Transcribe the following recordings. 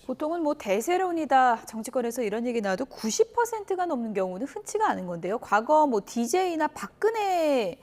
보통은 뭐 대세론이다 정치권에서 이런 얘기 나와도 90%가 넘는 경우는 흔치가 않은 건데요. 과거 뭐 DJ나 박근혜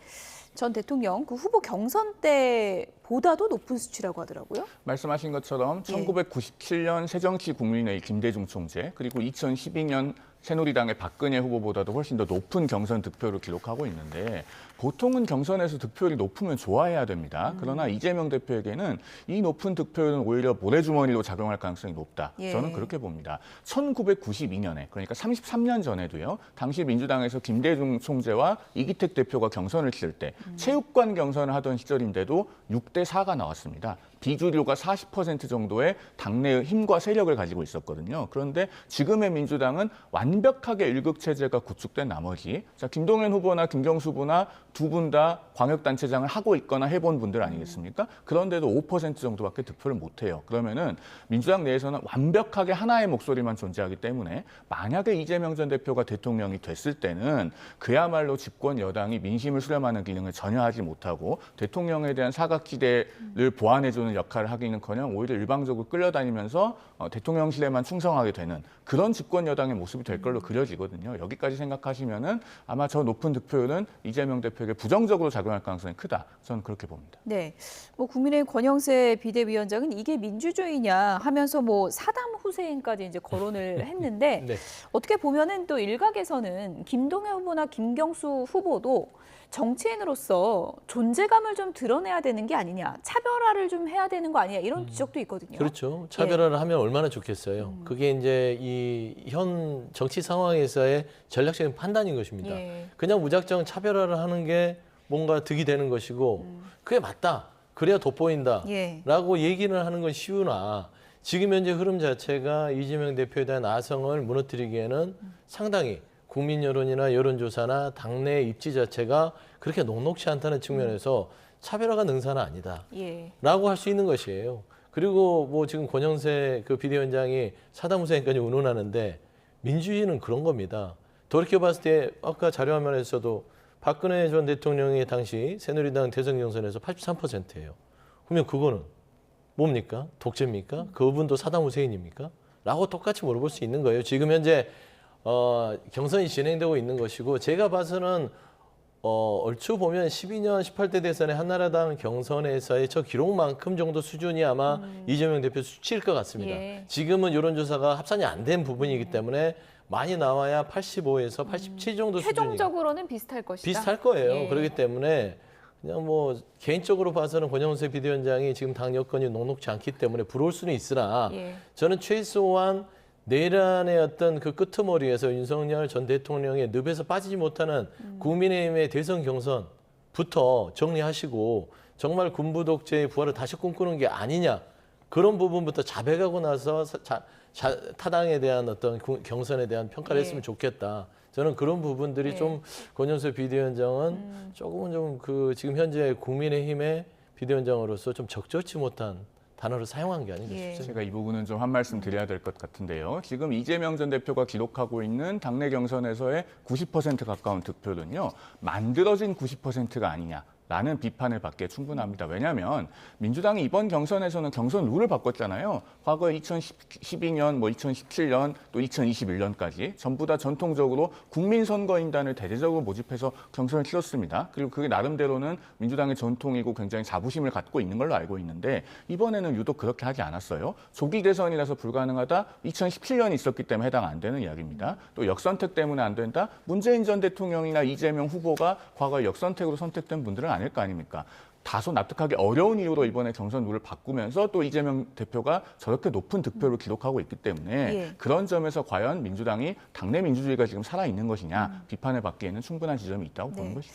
전 대통령 그 후보 경선 때보다도 높은 수치라고 하더라고요. 말씀하신 것처럼 1997년 새정치국민회의 김대중 총재, 그리고 2012년 새누리당의 박근혜 후보보다도 훨씬 더 높은 경선 득표를 기록하고 있는데, 보통은 경선에서 득표율이 높으면 좋아해야 됩니다. 그러나 이재명 대표에게는 이 높은 득표율은 오히려 모래주머니로 작용할 가능성이 높다. 저는 그렇게 봅니다. 1992년에, 그러니까 33년 전에도요, 당시 민주당에서 김대중 총재와 이기택 대표가 경선을 치를 때 체육관 경선을 하던 시절인데도 6대 4가 나왔습니다. 비주류가 40% 정도의 당내의 힘과 세력을 가지고 있었거든요. 그런데 지금의 민주당은 완벽하게 일극체제가 구축된 나머지, 자, 김동연 후보나 김경수 후보나 두 분 다 광역단체장을 하고 있거나 해본 분들 아니겠습니까? 그런데도 5% 정도밖에 득표를 못해요. 그러면은 민주당 내에서는 완벽하게 하나의 목소리만 존재하기 때문에 만약에 이재명 전 대표가 대통령이 됐을 때는 그야말로 집권 여당이 민심을 수렴하는 기능을 전혀 하지 못하고 대통령에 대한 사각지대를 보완해주는 역할을 하기는커녕 오히려 일방적으로 끌려다니면서 대통령실에만 충성하게 되는 그런 집권 여당의 모습이 될 걸로 그려지거든요. 여기까지 생각하시면은 아마 저 높은 득표율은 이재명 대표에게 부정적으로 작용할 가능성이 크다. 저는 그렇게 봅니다. 네, 뭐 국민의힘 권영세 비대위원장은 이게 민주주의냐 하면서 뭐 사담 후세인까지 이제 거론을 했는데 네. 어떻게 보면은 또 일각에서는 김동연 후보나 김경수 후보도 정치인으로서 존재감을 좀 드러내야 되는 게 아니냐, 차별화를 좀 해야 되는 거 아니냐 이런 지적도 있거든요. 그렇죠. 차별화를 하면 얼마나 좋겠어요. 그게 이제 이 현 정치 상황에서의 전략적인 판단인 것입니다. 그냥 무작정 차별화를 하는 게 뭔가 득이 되는 것이고 그게 맞다. 그래야 돋보인다. 라고 얘기를 하는 건 쉬우나 지금 현재 흐름 자체가 이재명 대표에 대한 아성을 무너뜨리기에는 상당히 국민 여론이나 여론조사나 당내 입지 자체가 그렇게 녹록치 않다는 측면에서 차별화가 능사는 아니다. 라고 할 수 있는 것이에요. 그리고 뭐 지금 권영세 그 비대위원장이 사담 후세인까지 운운하는데 민주주의는 그런 겁니다. 돌이켜봤을 때 아까 자료화면에서도 박근혜 전 대통령이 당시 새누리당 대선 경선에서 83%예요. 그러면 그거는 뭡니까? 독재입니까? 그분도 사담 후세인입니까? 라고 똑같이 물어볼 수 있는 거예요. 지금 현재 경선이 진행되고 있는 것이고 제가 봐서는 얼추 보면 12년 18대 대선의 한나라당 경선에서의 저 기록만큼 정도 수준이 아마 이재명 대표 수치일 것 같습니다. 지금은 여론조사가 합산이 안 된 부분이기 때문에 많이 나와야 85에서 87 정도 수준이 최종적으로는 비슷할 것이다. 비슷할 거예요. 그렇기 때문에 그냥 뭐 개인적으로 봐서는 권영세 비대위원장이 지금 당 여건이 녹록지 않기 때문에 부러울 수는 있으나 저는 최소한 내란의 어떤 그 끄트머리에서 윤석열 전 대통령의 늪에서 빠지지 못하는 국민의힘의 대선 경선부터 정리하시고 정말 군부 독재의 부활을 다시 꿈꾸는 게 아니냐 그런 부분부터 자백하고 나서 타당에 대한 어떤 경선에 대한 평가를 했으면 좋겠다. 저는 그런 부분들이 좀 권영세 비대위원장은 조금은 좀 그 지금 현재 국민의힘의 비대위원장으로서 좀 적절치 못한 단어를 사용한 게 아닌가 싶습니다. 제가 이 부분은 좀 한 말씀 드려야 될 것 같은데요. 지금 이재명 전 대표가 기록하고 있는 당내 경선에서의 90% 가까운 득표는요. 만들어진 90%가 아니냐. 라는 비판을 받기에 충분합니다. 왜냐하면 민주당이 이번 경선에서는 경선 룰을 바꿨잖아요. 과거 2012년, 2017년, 또 2021년까지 전부 다 전통적으로 국민선거인단을 대대적으로 모집해서 경선을 치렀습니다. 그리고 그게 나름대로는 민주당의 전통이고 굉장히 자부심을 갖고 있는 걸로 알고 있는데 이번에는 유독 그렇게 하지 않았어요. 조기 대선이라서 불가능하다. 2017년이 있었기 때문에 해당 안 되는 이야기입니다. 또 역선택 때문에 안 된다. 문재인 전 대통령이나 이재명 후보가 과거 역선택으로 선택된 분들은 아닐 거 아닙니까? 다소 납득하기 어려운 이유로 이번에 경선 룰을 바꾸면서 또 이재명 대표가 저렇게 높은 득표를 기록하고 있기 때문에 그런 점에서 과연 민주당이 당내 민주주의가 지금 살아있는 것이냐 비판을 받기에는 충분한 지점이 있다고 보는 것이죠.